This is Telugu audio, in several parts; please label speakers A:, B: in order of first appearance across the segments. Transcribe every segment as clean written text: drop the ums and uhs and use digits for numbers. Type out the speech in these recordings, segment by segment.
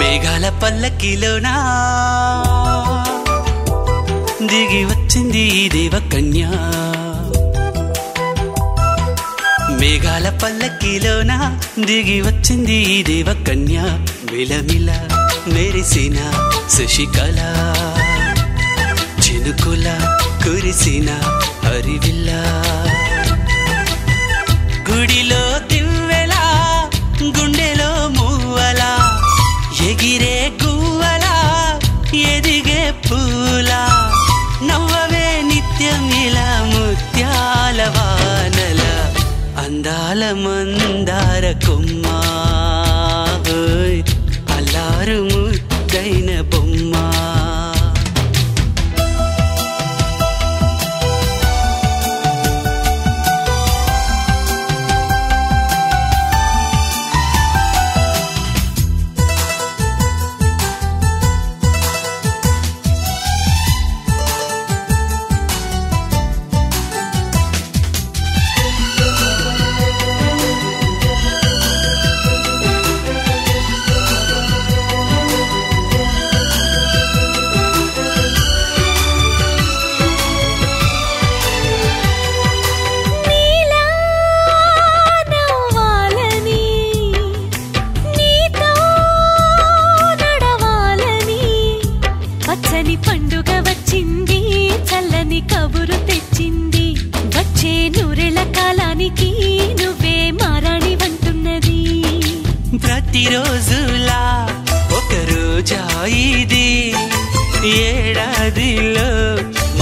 A: మేఘాల పల్లకిలోనా దిగి వచ్చింది దేవకన్య మేఘాల పల్లకిలోనా దిగి వచ్చింది దేవకన్య మిలమిల మెరిసిన శశికళ చినుకుల కురిసిన హరివిల్ల గుడిలో దివ్వెలా గుండెలో మువ్వలా ఎగిరే గువ్వలా ఎదిగే పూలా నవ్వవే నిత్యం ఇలా ముత్యాల వానల అందాల మందార కొమ్మ అల్లారు ముద్దైన బొమ్మ
B: పండుగ వచ్చింది చల్లని కబురు తెచ్చింది వచ్చే నూరెల కాలానికి నువ్వే మారాణి వంటున్నది
A: ప్రతిరోజులా ఒక రోజా ఇది ఏడాదిలో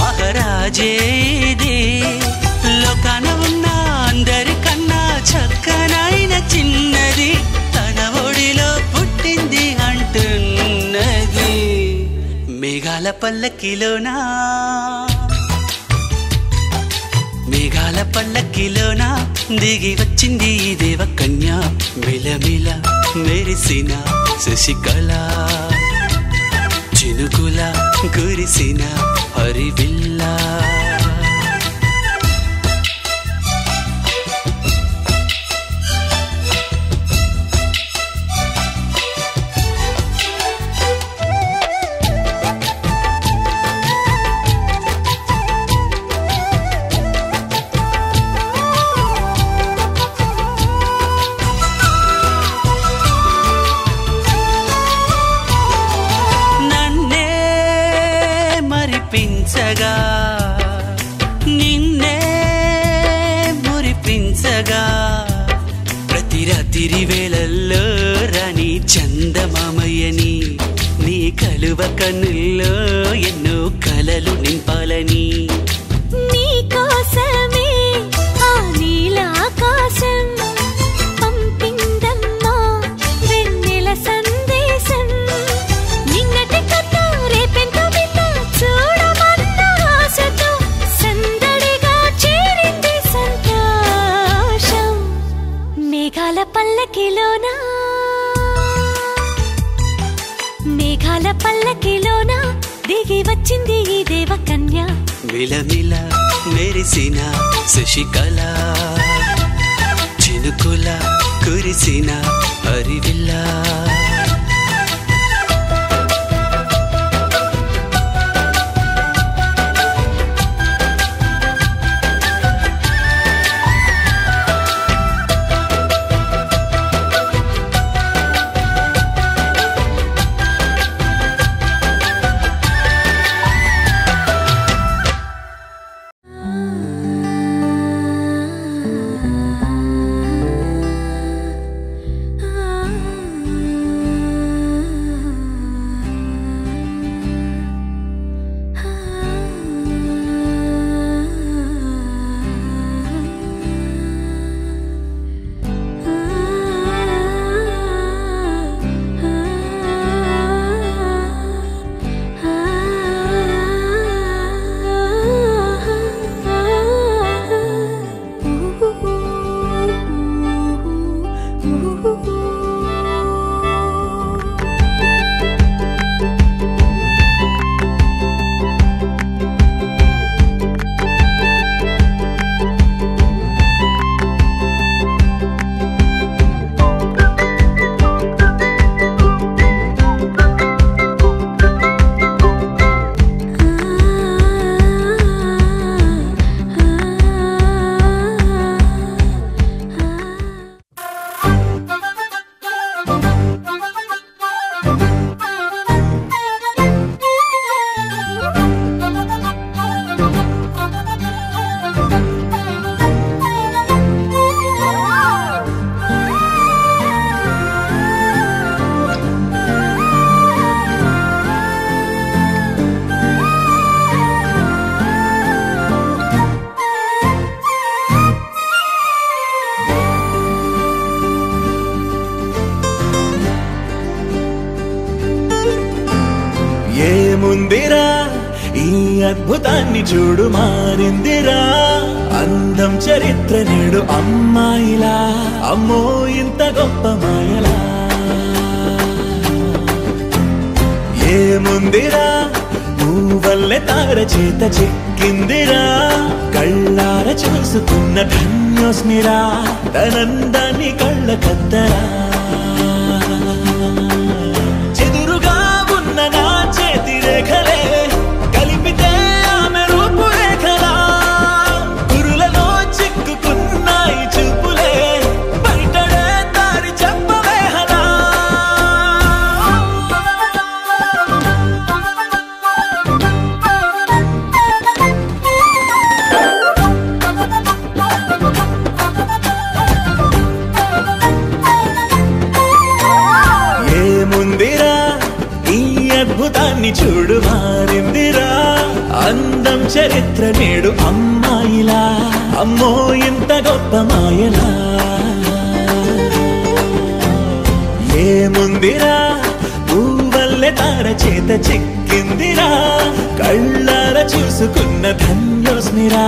A: మహారాజే ఇది లోకాన ఉన్న అందరికన్నా చక్కనైన చిన్నది తన ఒడిలో పుట్టింది అంటున్నది మేఘాల పల్లకిలోనా మేఘాల పల్లకిలోనా దిగి వచ్చింది దేవకన్య మిలమిల మెరిసిన శశికళ చినుకుల కురిసిన హరివిల్ల మరిపించగా నిన్నే మురిపించగా ప్రతి రాత్రి వేళల్లో రాణి చందమామయ్యని నీ కలువ కన్నుల్లో ఎన్నో కలలు నింపాలని
B: నీ కోసమే ఆ నీలాకాశం పంపిందమ్మా వెన్నెల సందేశం నిన్నటి కథ రేపెంత చూడమన్న ఆశతో సందడిగా చేరింది సంతోషం మేఘాల పల్లకిలోనా మేఘాల పల్లకిలోనా దిగి వచ్చింది ఈ దేవకన్య
A: మిలమిల మెరిసిన శశికళ చినుకుల కురిసిన హరివిల్ల
C: ఏముందిరా ఈ అద్భుతాన్ని చూడు మారిందిరా అందం చరిత్ర నేడు అమ్మాయిలా అమ్మో ఇంత గొప్ప మాయలా ఏముందిరా నువ్వల్లే తార చేత చిక్కిందిరా కళ్ళార చూసుకున్న ధన్యోస్మిరా తనందాన్ని కళ్ళ కద్దరా చెదురుగా ఉన్న నా చేతి రేఖలే కలిపితే ఆమె రూపురేఖలా గురులలో చిక్కుకున్నాయి చూపులే బయటడే దారి చెప్పవేహలా ఏముందిరా ఈ అద్భుతాన్ని చూడు మారిందిరా అందం చరిత్ర నేడు అమ్మాయిలా అమ్మో ఇంత గొప్ప మాయలా ఏముందిరా నువ్వల్లే తార చేత చిక్కిందిరా కళ్ళార చూసుకున్న ధన్యోస్మిరా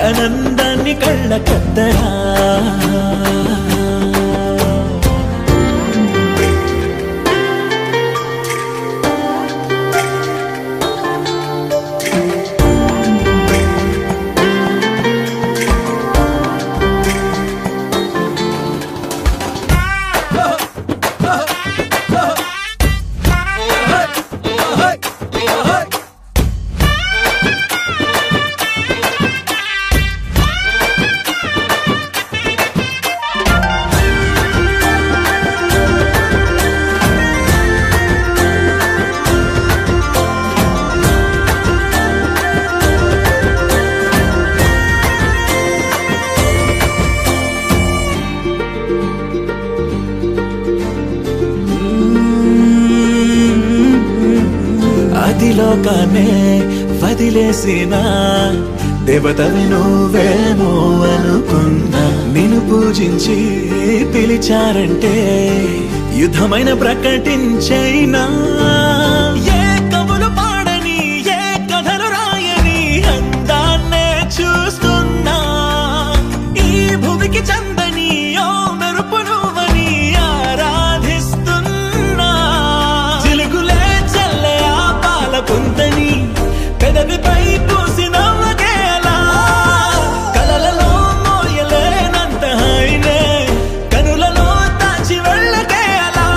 C: ఆనందాన్ని కళ్ళ కద్దరా లోకానే వదిలేసిన దేవతవి నువ్వేమో అనుకున్నా నిన్ను పూజించి పిలిచారంటే యుద్ధమైన ప్రకటించైనా ఏ కవులు పాడని ఏ కథలు రాయని అందాన్నే చూస్తున్నా ఈ భూమికి చందని ఓ మెరుపు నువ్వని ఆరాధిస్తున్నా చిలుగులే చల్లే ఆ పాల పుంతని పెదవిపై పూసి నవ్వకేలా కలలలో మోయలేనంత హాయినే కనులలో దాచి వెళ్ళకేలా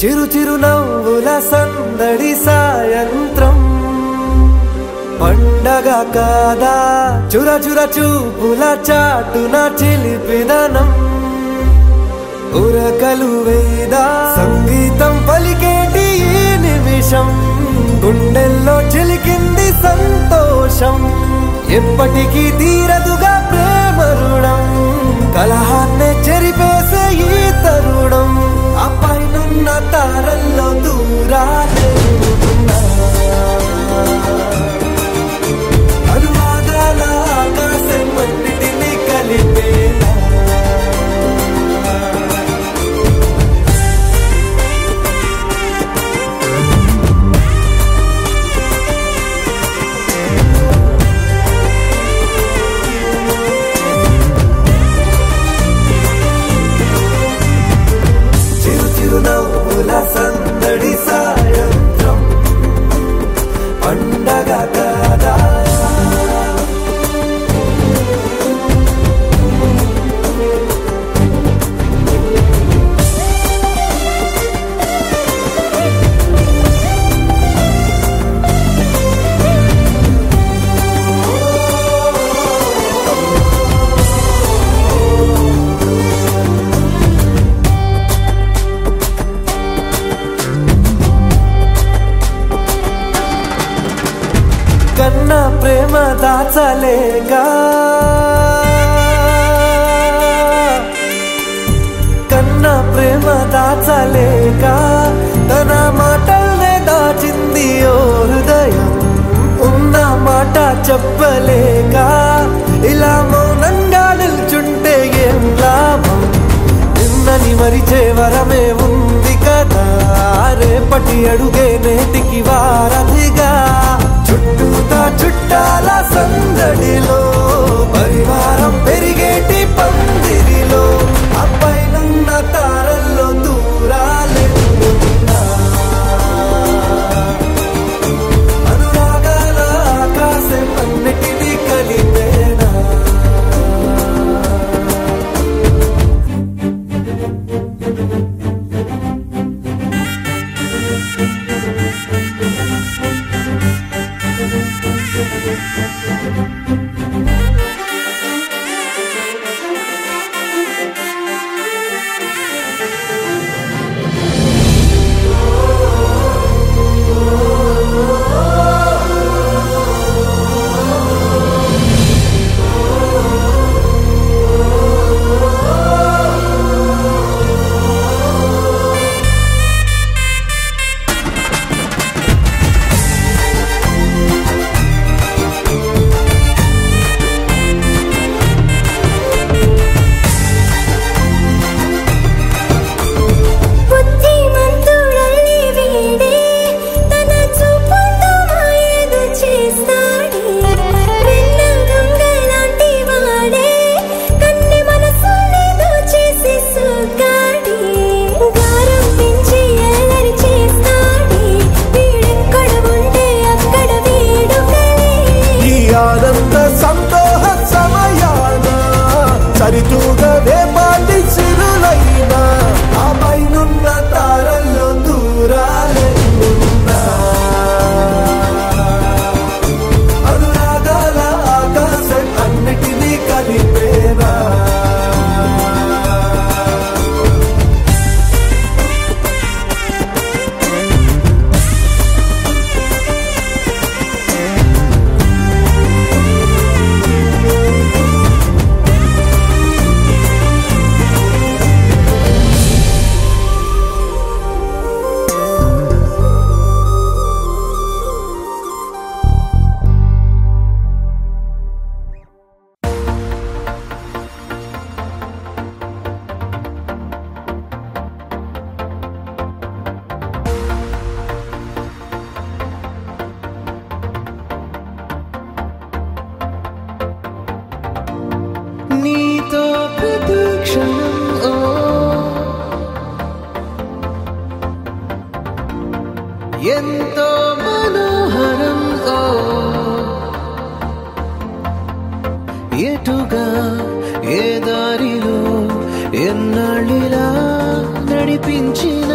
D: చిరు చిరు నవ్వుల సందడి సాయంత్రం పండగ కాదా చుర చుర చూపుల చాటున చిలిపిదనం ఉరకలు వేదా సంగీతం పలికేటి ఈ నిమిషం గుండెల్లో చిలికింది సంతోషం ఎప్పటికీ తీరదుగా ప్రేమ రుణం కలహాన్నే చెరిపేసే ఈ తరుణం ఆ పైనున్న తారల్లో దూరాలే అనువాదాల ఆకాశం అన్నిటినీ కలిపేలా దాచలేక తన మాటల్నే దాచింది ఓ హృదయం ఉన్న మాట చెప్పలేక ఇలా మౌనంగా నిల్చుంటే ఏం లాభం నిన్నని మరిచే వరమే ఉంది కదా రేపటి అడుగే నేటికి వారధిగా చుట్టూతా చుట్టాల సందడిలో పరివారం పెరిగేటి పందిరిలో అబ్బాయినున్న తారల్లో దూరాలెన్నున్నా అనురాగాల ఆకాశం అన్నిటినీ కలిపేనా సరితూగనే పాటి సిరులైనా ఆ పైనున్న తారల్లో దూరాలెన్నున్నా అనురాగాల ఆకాశం అన్నిటినీ కలిపేనా నీతో ప్రతిక్షణం ఎంతో మనోహరం ఎటుగా ఏ దారిలో ఎన్నాళ్ళిలా నడిపించిన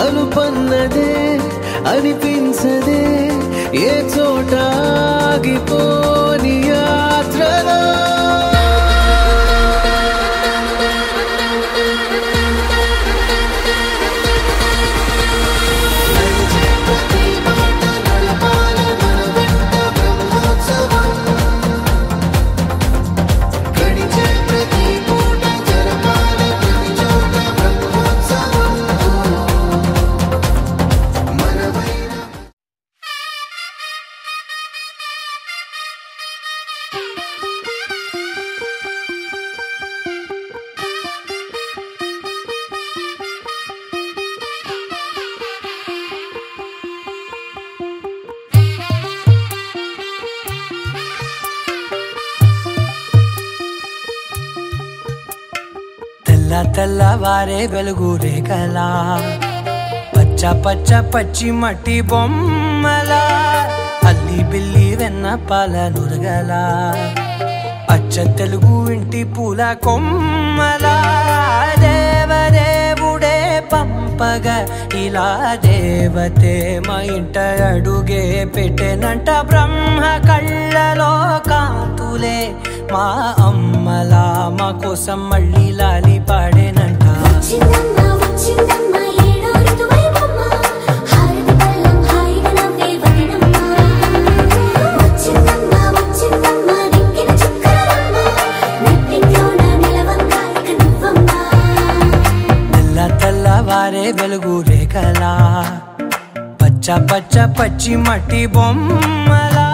D: అనుపన్నదే అనిపించదే ఏ చోట ఆగిపోని యాత్రలో
A: తెల్లవారే వెలుగు రేఖలా పచ్చ పచ్చ పచ్చి మట్టి బొమ్మలా అల్లి బిల్లి వెన్న పాల నురగలా అచ్చ తెలుగు ఇంటి పూల కొమ్మలా దేవదేవుడే పంపగా ఇలా దేవతే మా ఇంట అడుగే పెట్టెనంట బ్రహ్మ కళ్ళలో కాంతులే మా అమ్మలా మా కోసం మళ్ళీ లాలి పాడేనంట వెలుగు రేఖలా పచ్చ పచ్చ పచ్చి మట్టి బొమ్మలా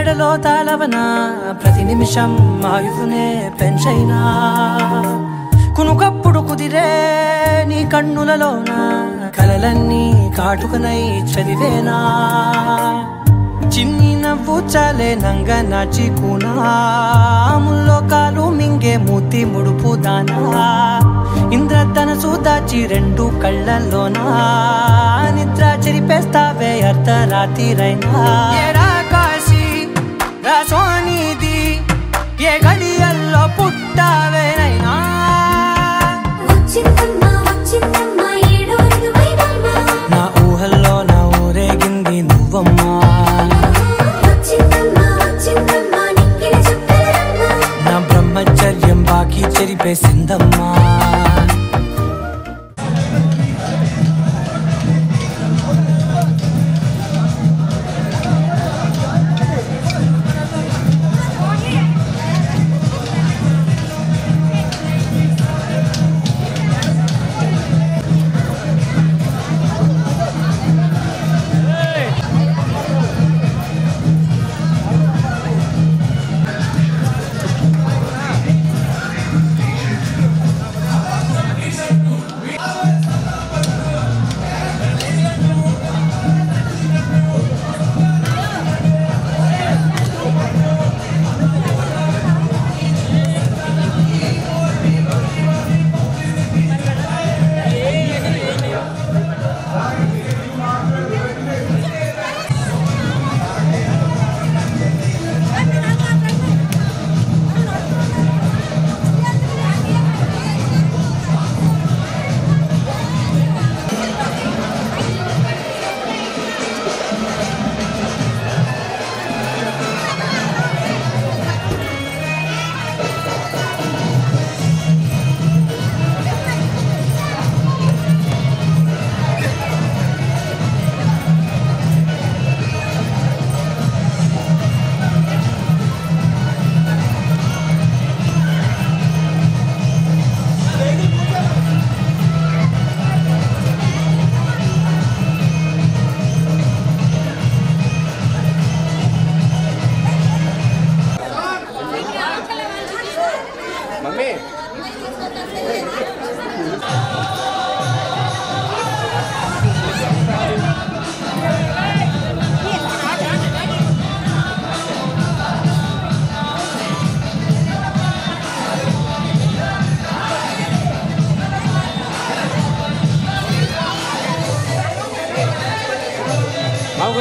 A: మెడలో తాళవన ప్రతి నిమిషం ఆయుధునే పెంచైనా కునుకప్పుడు కుదిరే నీ కన్నులలోన కలలన్నీ కాటుకనై చదివేనా చిన్ని నవ్వు చాలే నంగ నాచి కూనాముల్లో కాలు మింగే మూతి ముడుపు దానా ఇంద్రధనసు దాచి రెండు కళ్ళల్లోనా నిద్ర చెరిపేస్తావే అర్ధరాత్రిరైనా సోనిది ఏ గడియల్లో పుట్టావేనైనా నా ఊహల్లో నా ఊరేగింది నువ్వమ్మా నా బ్రహ్మచర్యం బాకీ చెరిపేసిందమ్మా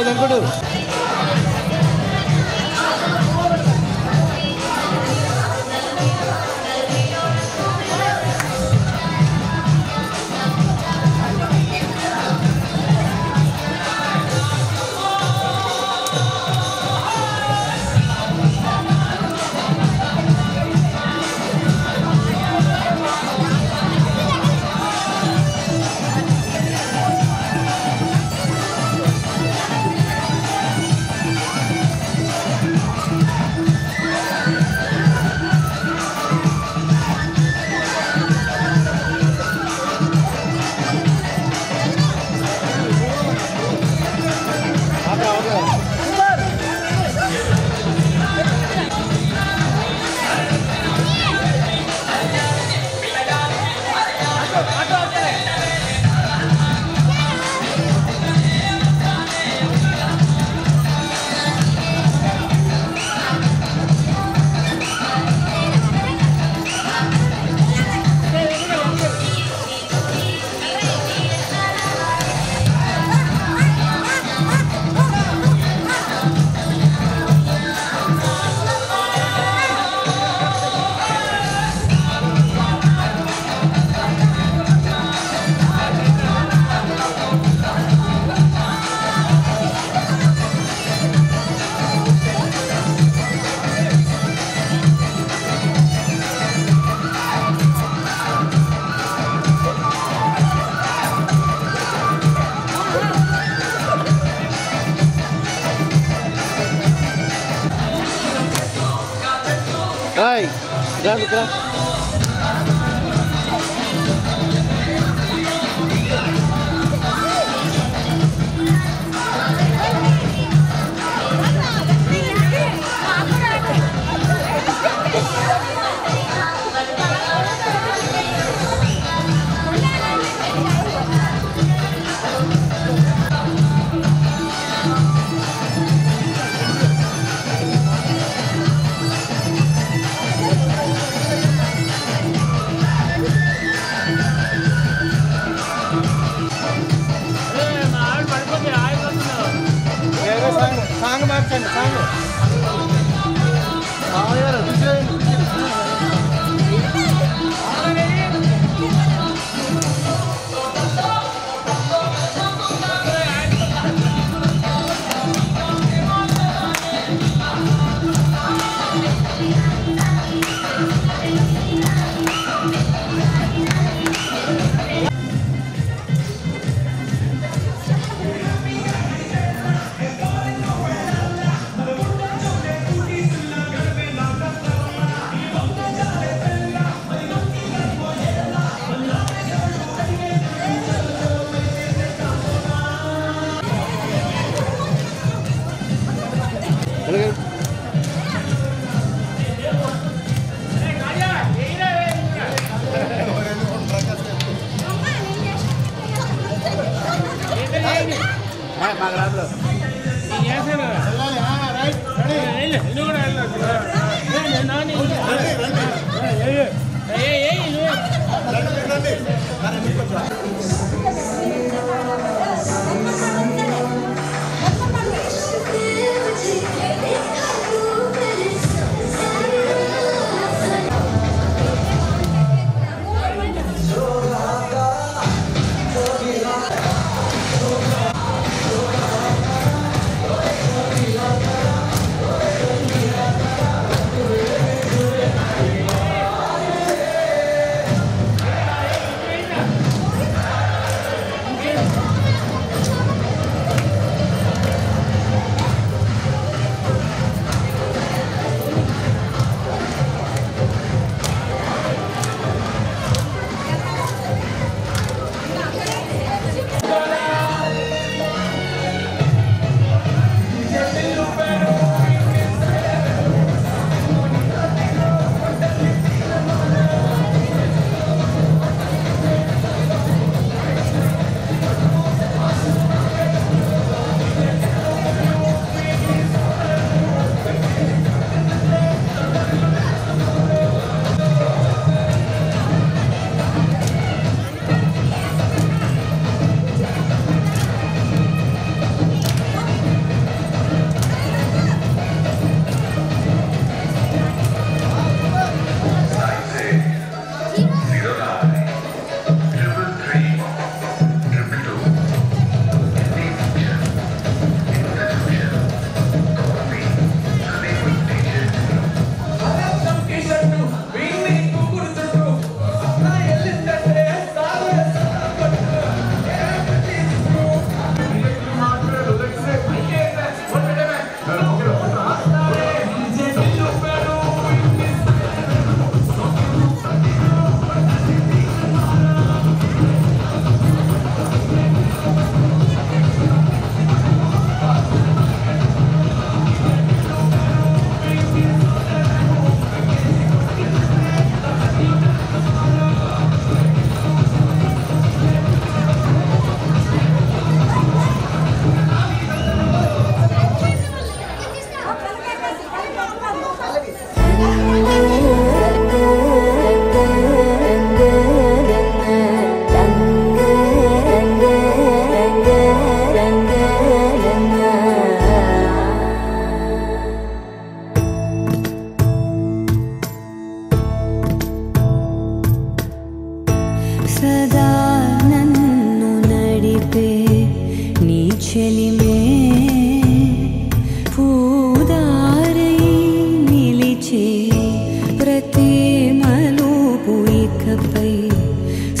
E: అనుకోడు సాంగ్ మార్చండి సాంగ్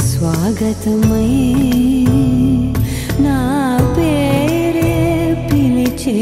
B: స్వాగతమై నా పేరే పిలిచే